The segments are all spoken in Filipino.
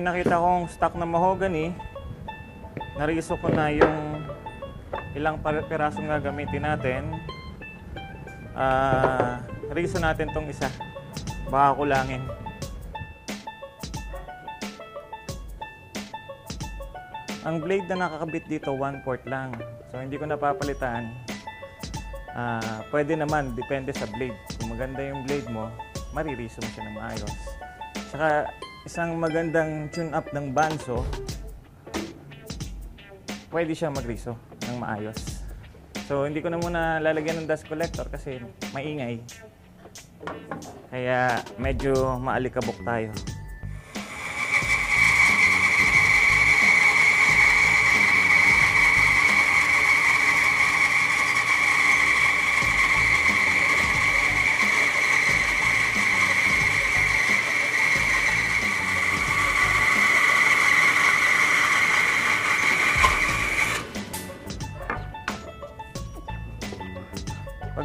may nakita kong stock na mahogany. Nariso ko na yung ilang pirasong gagamitin natin. Riso natin tong isa. Baka kulangin. Ang blade na nakakabit dito 1/4 lang. So hindi ko napapalitan. Pwede naman, depende sa blade. Kung maganda yung blade mo, maririso mo siya ng maayos. Saka isang magandang tune-up ng Banso, pwede siya magriso ng maayos. So hindi ko na muna lalagyan ng dust collector kasi maingay. Kaya medyo maalikabok tayo.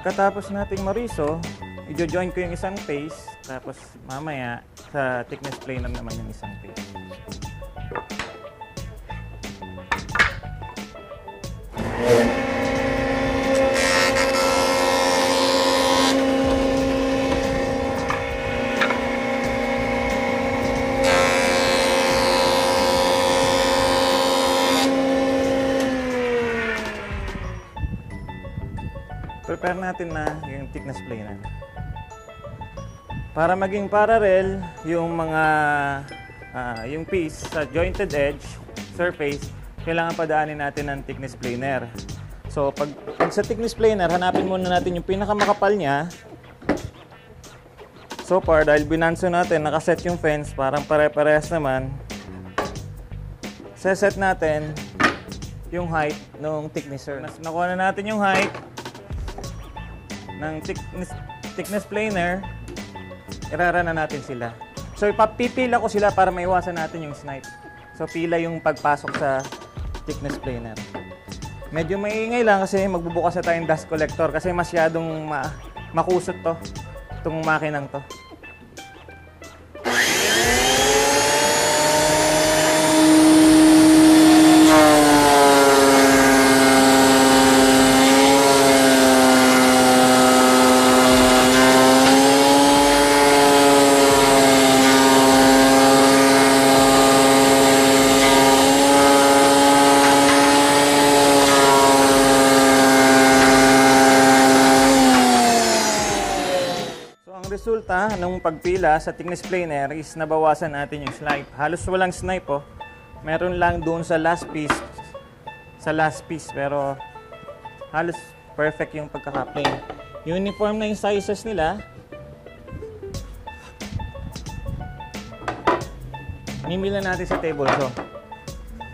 Pagkatapos nating mariso, i-join ko yung isang face, tapos mamaya sa thickness planer naman yung isang face. Prepare natin na yung thickness planer. Para maging parallel yung mga yung piece sa jointed edge surface, kailangan padaanin natin ng thickness planer. So pag sa thickness planer, hanapin muna natin yung pinakamakapal niya. So far, dahil binanso natin, nakaset yung fence, parang pare-parehas naman. Set natin yung height ng thicknesser. Nakuha na natin yung height ng thickness planer, irara na natin sila. So ipapipila ko sila para maiwasan natin yung snipe. So pila yung pagpasok sa thickness planer. Medyo maingay lang kasi magbubukas na tayong dust collector kasi masyadong makusot to, itong makinang to. Resulta ng pagpila sa thickness planer is nabawasan natin yung snipe. Halos walang snipe oh. Meron lang doon sa last piece pero halos perfect yung pagkaka-plane. Uniform na yung sizes nila. Mimila natin sa table saw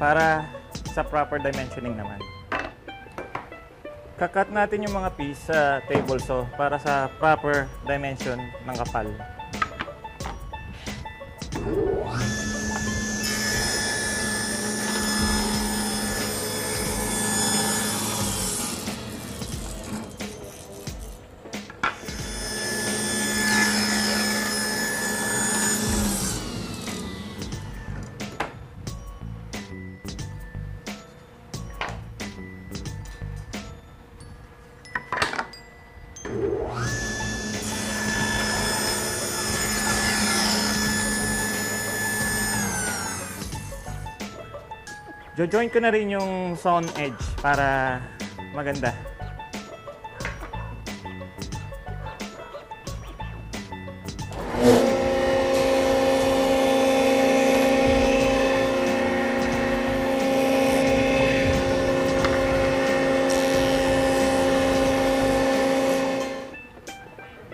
para sa proper dimensioning naman. Kakat natin yung mga piece sa table saw para sa proper dimension ng kapal. Jo-join ko na rin yung sawn edge para maganda.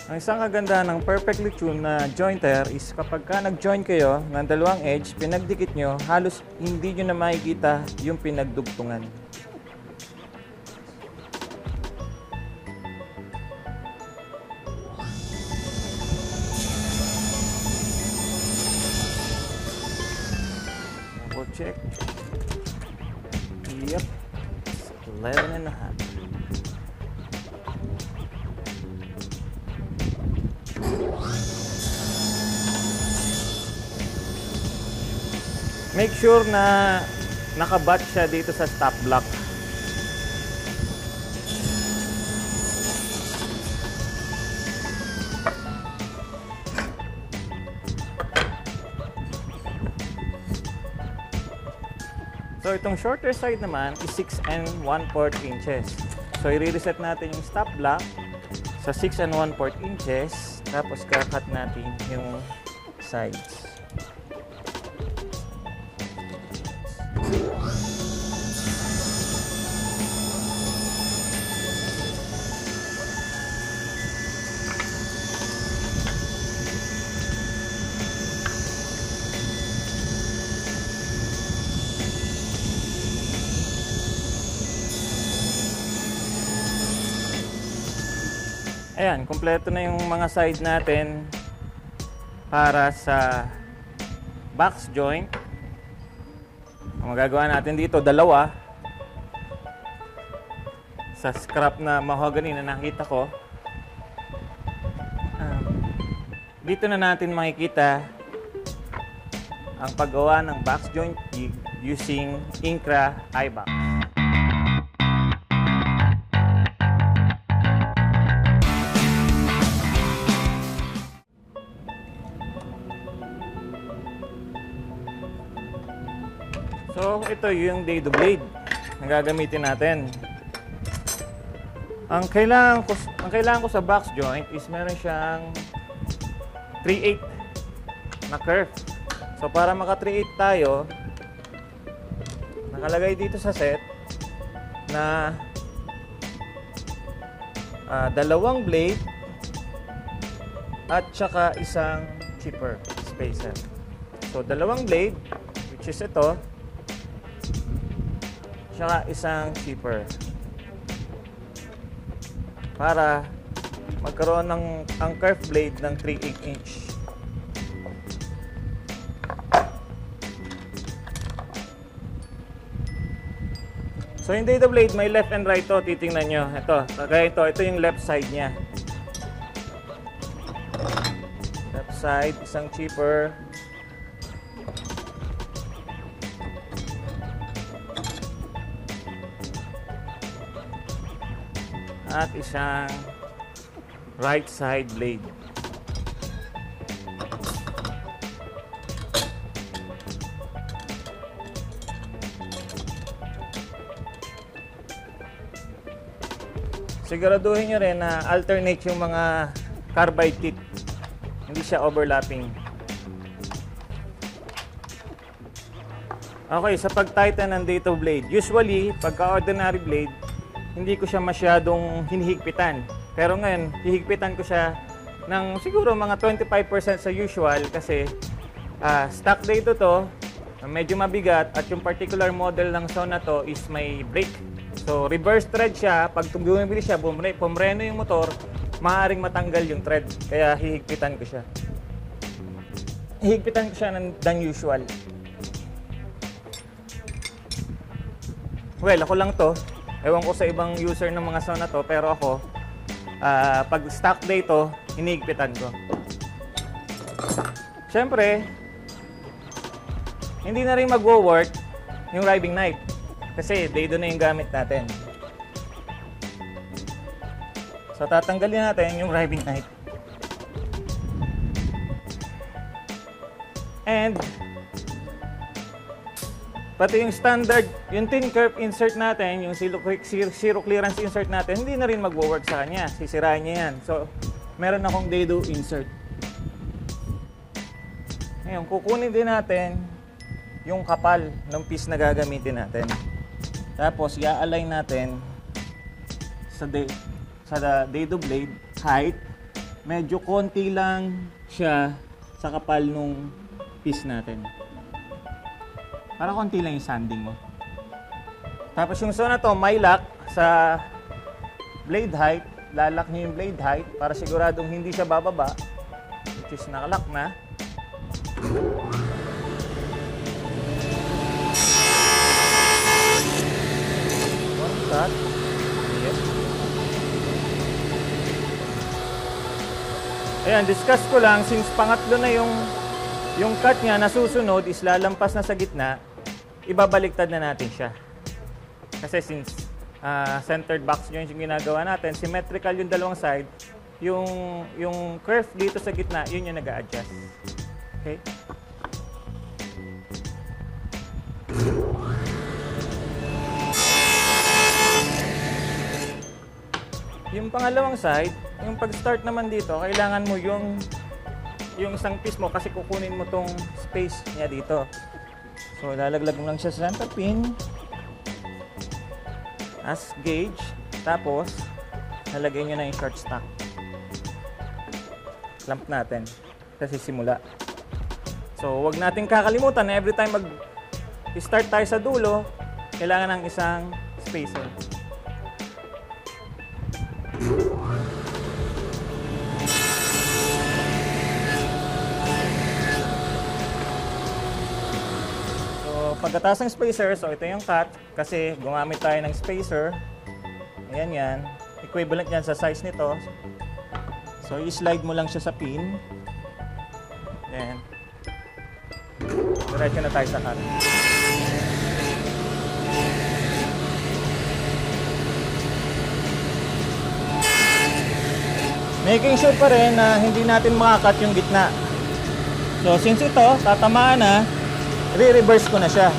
Ang isang kagandahan ng perfectly tuned na jointer is kapag ka nag-join kayo ng dalawang edge, pinagdikit nyo, halos hindi nyo na makikita yung pinagdugtungan. Double check. Yep. 11.5. make sure na nakabat siya dito sa stop block. So itong shorter side naman is 6 1/4 inches. So i-reset natin yung stop block sa 6 1/4 inches, tapos kakat natin yung sides. Ayan, kumpleto na yung mga side natin para sa box joint. Ang magagawa natin dito, dalawa sa scrap na mahogany na nakita ko. Dito na natin makikita ang paggawa ng box joint jig using Incra iBox. So, ito yung dado blade na gagamitin natin. Ang kailangan ko sa box joint is meron siyang 3/8 na curve. So, para maka 3/8 tayo, nakalagay dito sa set na dalawang blade at saka isang chipper spacer. So, dalawang blade, which is ito, saka isang chipper para magkaroon ng ang curve blade ng 3/8 inch. So yung dado blade may left and right to, titingnan nyo. Ito yung left side niya. Left side, isang chipper. At isang right side blade. Siguraduhin nyo rin na alternate yung mga carbide tip. Hindi siya overlapping. Okay, sa pag-tighten ng dado blade, usually, pagka-ordinary blade, hindi ko siya masyadong hinihigpitan. Pero ngayon, hihigpitan ko siya ng siguro mga 25% sa usual kasi stock dado to, medyo mabigat at yung particular model ng saw na to is may brake. So, reverse thread siya. Pag bumibili siya, pumreno yung motor, maaaring matanggal yung thread. Kaya hihigpitan ko siya. Hihigpitan ko siya than usual. Well, ako lang to. Ewan ko sa ibang user ng mga saw na to, pero ako, pag stock dado, hinihigpitan ko. Siyempre, hindi na rin mag-work yung riving knife. Kasi dado na yung gamit natin. So, tatanggalin natin yung riving knife. And, pati yung standard, yung thin curve insert natin, yung zero clearance insert natin, hindi na rin mag-work sa kanya. Sisirain niya yan. So, meron akong dado insert. Ngayon, kukunin din natin yung kapal ng piece na gagamitin natin. Tapos, i-align natin sa dado blade height. Medyo konti lang siya sa kapal nung piece natin. Para konti lang yung sanding mo. Tapos yung saw na to, may lock sa blade height. Lalak nyo yung blade height para siguradong hindi siya bababa. Which is nakalock na. One cut. Yes. Ayan, discuss ko lang since pangatlo na yung Yung cut niya na susunod is lalampas na sa gitna, ibabaliktad na natin siya. Kasi since centered box joint yung ginagawa natin, symmetrical yung dalawang side, yung curve dito sa gitna, yun yung nag-a-adjust. Okay? Yung pangalawang side, yung pag-start naman dito, kailangan mo yung isang piece mo kasi kukunin mo tong space niya dito. So, lalaglag mo lang siya sa center pin as gauge. Tapos, nalagay nyo na yung short stock. Clamp natin. Kasi simula. So, wag natin kakalimutan na every time mag-start tayo sa dulo, kailangan ng isang spacer. Pagkatapos ng spacer, so ito yung cut kasi gumamit tayo ng spacer. Ayan yan. Equivalent yan sa size nito. So, i-slide mo lang siya sa pin. Then, diretso na tayo sa cut. Making sure pa rin na hindi natin makakat yung gitna. So, since ito, tatamaan na, re-reverse ko na siya.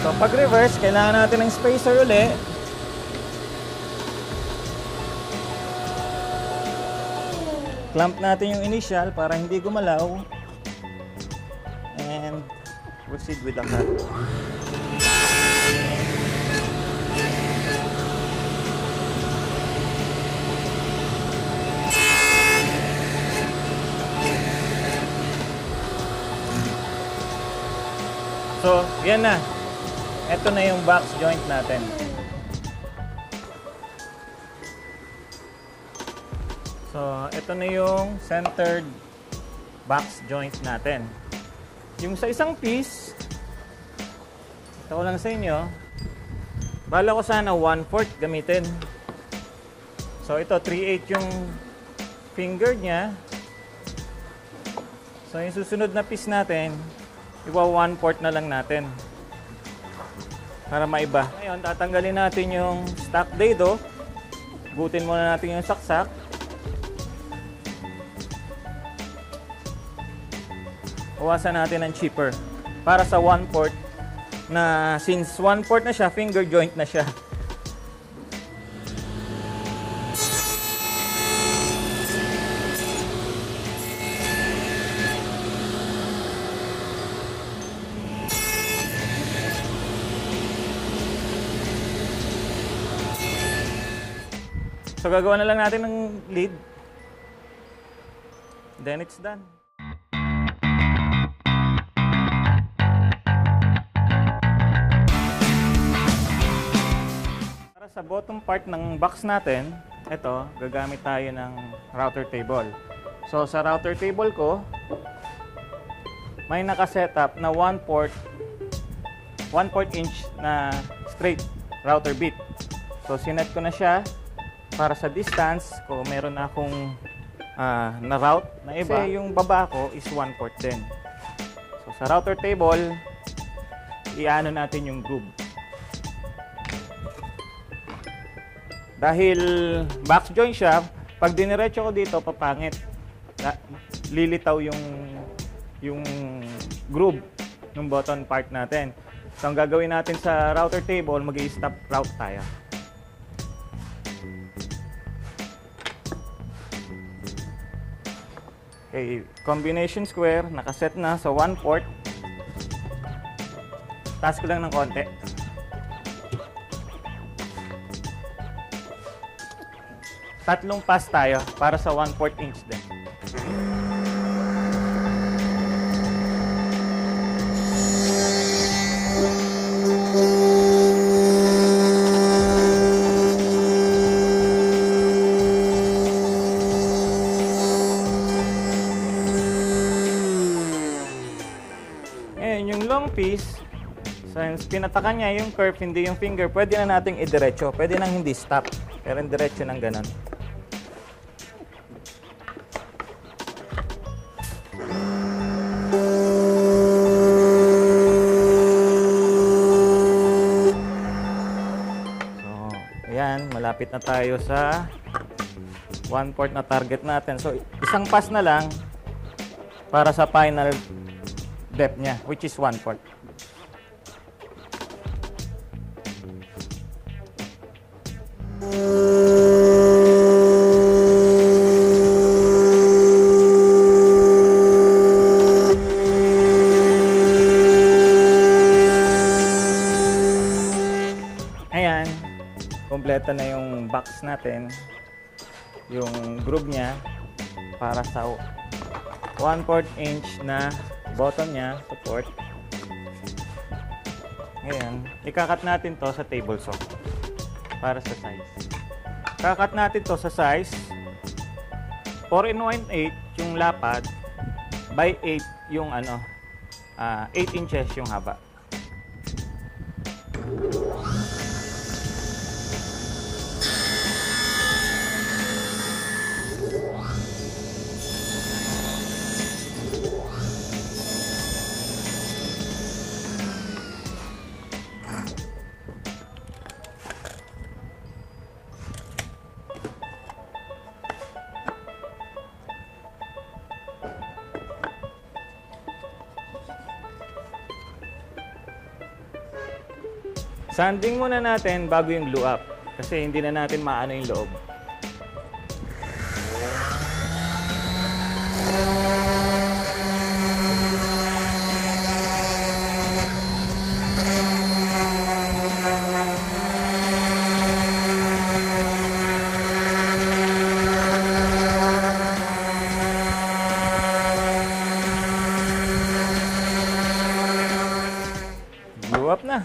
So, pag reverse, kailangan natin ng spacer uli. Clamp natin yung initial para hindi gumalaw. And proceed with the cut. So, yan na. Ito na yung box joint natin. So, ito na yung centered box joint natin. Yung sa isang piece, ito ko lang sa inyo, bala ko sana 1/4 gamitin. So, ito 3/8 yung finger niya. So, yung susunod na piece natin, iwa 1/4 na lang natin para maiba. Ngayon, tatanggalin natin yung stock dado. Gutin muna natin yung saksak. Bawasan natin ng chipper para sa 1/4 na since 1/4 na siya, finger joint na siya. So, gagawa na lang natin ng lead. Then, it's done. Para sa bottom part ng box natin, ito, gagamit tayo ng router table. So, sa router table ko, may nakasetup na 1/4 inch na straight router bit. So, sinet ko na siya. Para sa distance, kung meron akong na-route na iba, kasi yung baba ko is 1/4 din. So, sa router table, i-ano natin yung groove. Dahil box joint siya, pag diniretso ko dito, papangit. Lilitaw yung groove ng button part natin. So, ang gagawin natin sa router table, mag-i-stop route tayo. Okay, combination square, nakaset na sa 1/4. Taas ko lang ng konti. Tatlong pass tayo para sa 1/4 inch din. Yung long piece, since pinatakan niya yung curve, hindi yung finger, pwede na nating idiretso. Pwede nang hindi stop, pero diretso ng ganun. malapit na tayo sa 1/4 na target natin. So, isang pass na lang para sa final depth niya, which is 1/4. Ayan, kompleto na yung box natin, yung groove niya para sa 1/4 inch na bottom niya, support. Ngayon, ikakat natin to sa table saw para sa size. Kakat natin to sa size 4 in 1/8 yung lapad by 8 yung 8 inches yung haba. Sanding muna natin bago yung glue up kasi hindi na natin maano yung loob. Glue up na.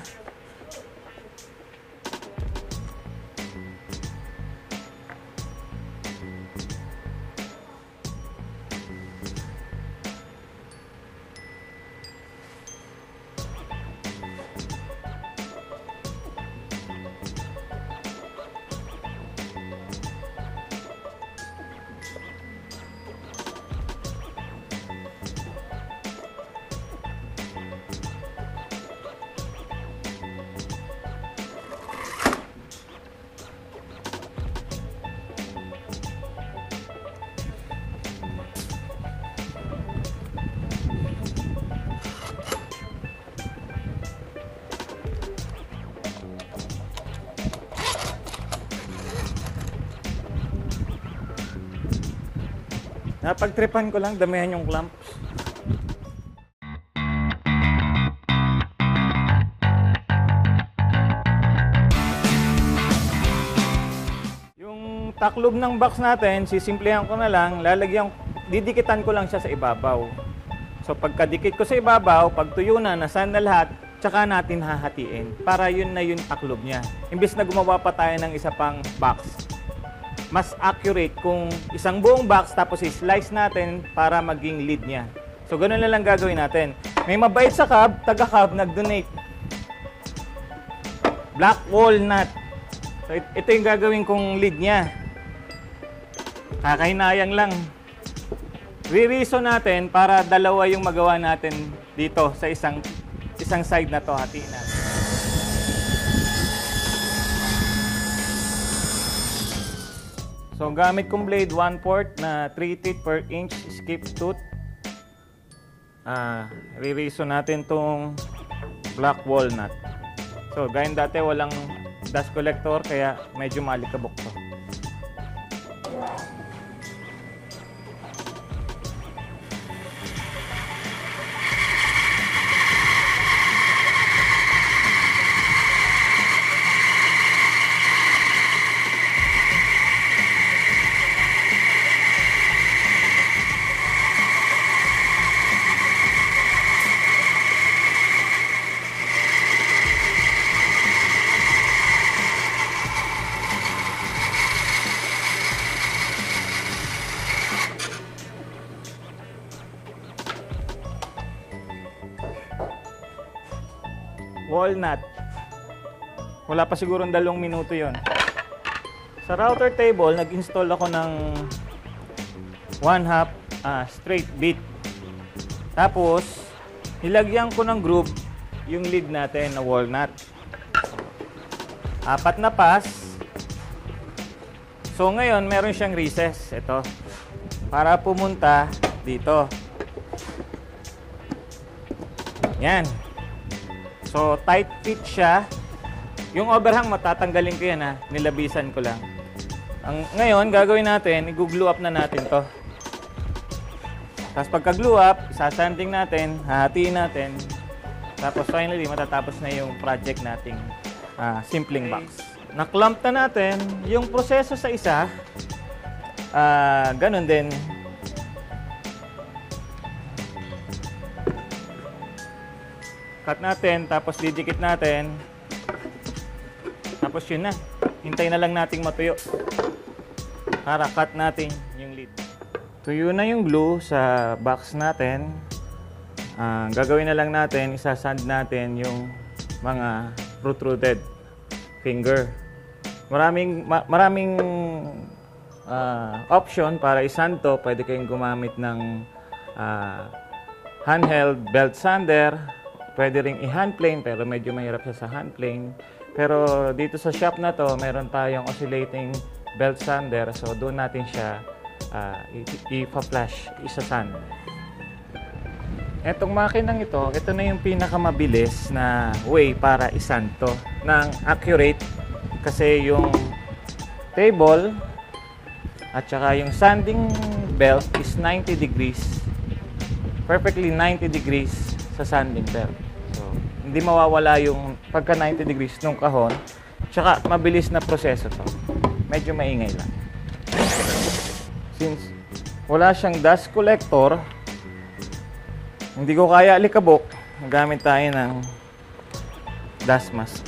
Napagtripan ko lang, damihan yung clamps. Yung taklob ng box natin, sisimplihan ko na lang, didikitan ko lang siya sa ibabaw. So pagkadikit ko sa ibabaw, pag tuyo na, nasan na lahat, tsaka natin hahatiin para yun na yung taklob niya. Imbes na gumawa pa tayo ng isa pang box. Mas accurate kung isang buong box tapos i-slice natin para maging lid niya. So, ganoon na lang gagawin natin. May mabait sa cab, taga-cab, nag-donate. Black walnut. So, ito yung gagawin kong lid niya. Kakahinayang lang. Re-reason natin para dalawa yung magawa natin dito sa isang side na to. Hatiin natin. So, gamit kong blade, 1/4 na 3 teeth per inch skip tooth. Re-reason natin tong black walnut. So, gaya dati walang dust collector, kaya medyo malikabok to. Walnut. Wala pa siguro 2 minuto yon. Sa router table, nag-install ako ng 1/2 straight bit. Tapos, nilagyan ko ng groove yung lid natin na walnut. 4 na pass. So ngayon, meron siyang recess. Ito. Para pumunta dito. Yan. So, tight fit siya. Yung overhang, matatanggalin ko yan ha. Nilabisan ko lang. Ngayon, gagawin natin, i-glue up na natin to. Tapos pagka-glue up, sasanding natin, hahatiin natin. Tapos finally, matatapos na yung project nating simpleng box. Na-clamp na natin. Yung proseso sa isa, ganun din. Cut natin, tapos didikit natin. Tapos yun na. Hintay na lang nating matuyo. Para cut natin yung lid. Tuyo na yung glue sa box natin. Gagawin na lang natin, isasand natin yung mga protruded finger. Maraming option para isand to. Pwede kayong gumamit ng handheld belt sander. Pwede ring i-hand plane, pero medyo mahirap siya sa hand plane. Pero dito sa shop na to, meron tayong oscillating belt sander. So doon natin siya i-flash, isa-sand. Etong makinang ito na yung pinakamabilis na way para isand to ng accurate. Kasi yung table at saka yung sanding belt is 90 degrees. Perfectly 90 degrees sa sanding belt. So, hindi mawawala yung pagka 90 degrees nung kahon. Tsaka mabilis na proseso to. Medyo maingay lang. Since wala siyang dust collector, hindi ko kaya alikabok, nagamit tayo ng dust mask.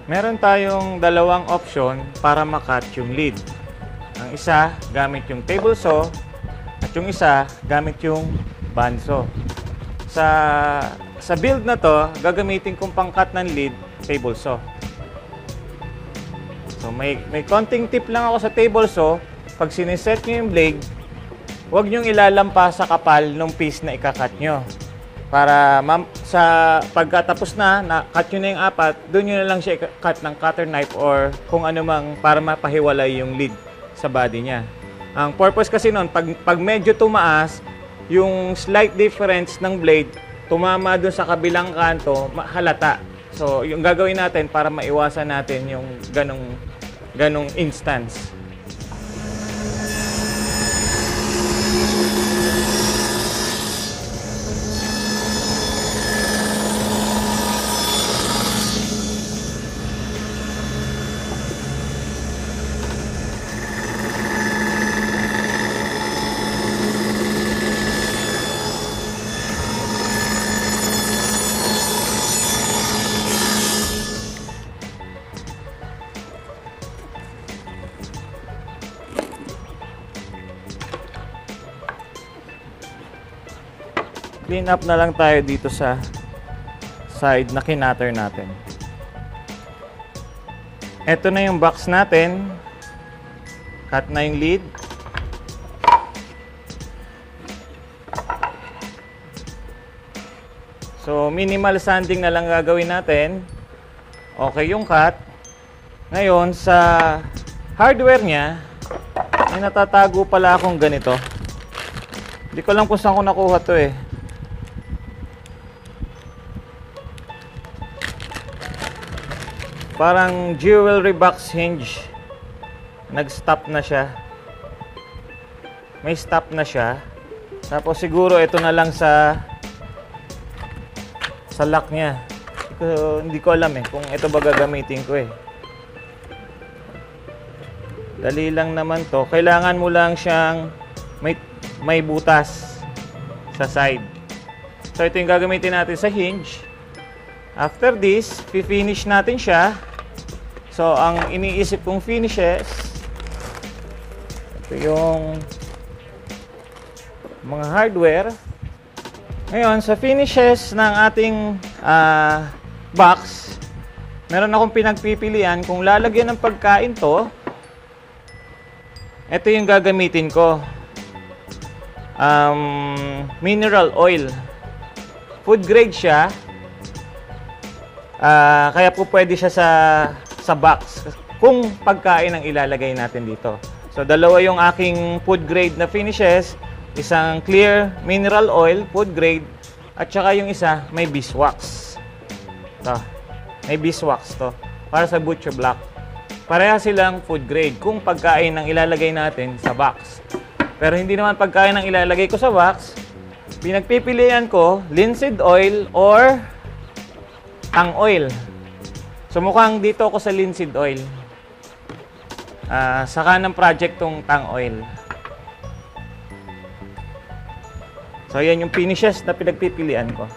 Meron tayong dalawang option para makat yung lid. Ang isa, gamit yung table saw, at yung isa, gamit yung bandsaw. Sa build na to, gagamitin kong pang-cut ng lid, table saw. So may konting tip lang ako sa table saw. Pag siniset nyo yung blade, huwag nyong ilalampas sa kapal ng piece na ikakat nyo. Para sa pagkatapos na cut nyo na yung apat, doon nyo na lang siya cut ng cutter knife or kung ano mang para mapahiwalay yung lid sa body niya. Ang purpose kasi nun, pag medyo tumaas, yung slight difference ng blade, tumama doon sa kabilang kanto, halata. So, yung gagawin natin para maiwasan natin yung ganong instance. Clean up na lang tayo dito sa side na kinatter natin. Ito na yung box natin. Cut na yung lid. So, minimal sanding na lang gagawin natin. Okay yung cut. Ngayon, sa hardware niya, may natatago pala akong ganito. Hindi ko lang kung saan ko nakuha to eh. Parang jewelry box hinge. Nag-stop na siya. May stop na siya. Tapos siguro ito na lang sa lock niya. Hindi ko alam eh kung ito ba gagamitin ko eh. Dali lang naman to. Kailangan mo lang siyang may butas sa side. So ito yung gagamitin natin sa hinge. After this, finish natin siya. So, ang iniisip kong finishes, ito yung mga hardware. Ngayon, sa finishes ng ating box, meron akong pinagpipilian kung lalagyan ng pagkain to. Ito yung gagamitin ko. Mineral oil. Food grade siya. Kaya po pwede siya sa box kung pagkain ang ilalagay natin dito. So, dalawa yung aking food grade na finishes. Isang clear mineral oil, food grade. At saka yung isa, may beeswax. Ito. May beeswax to. Para sa butcher block. Pareha silang food grade kung pagkain ang ilalagay natin sa box. Pero hindi naman pagkain ang ilalagay ko sa box. Pinagpipilian ko, linseed oil or tang oil. So mukhang dito ako sa linseed oil. Saka ng project tong tang oil. So yan yung finishes na pinagpipilian ko.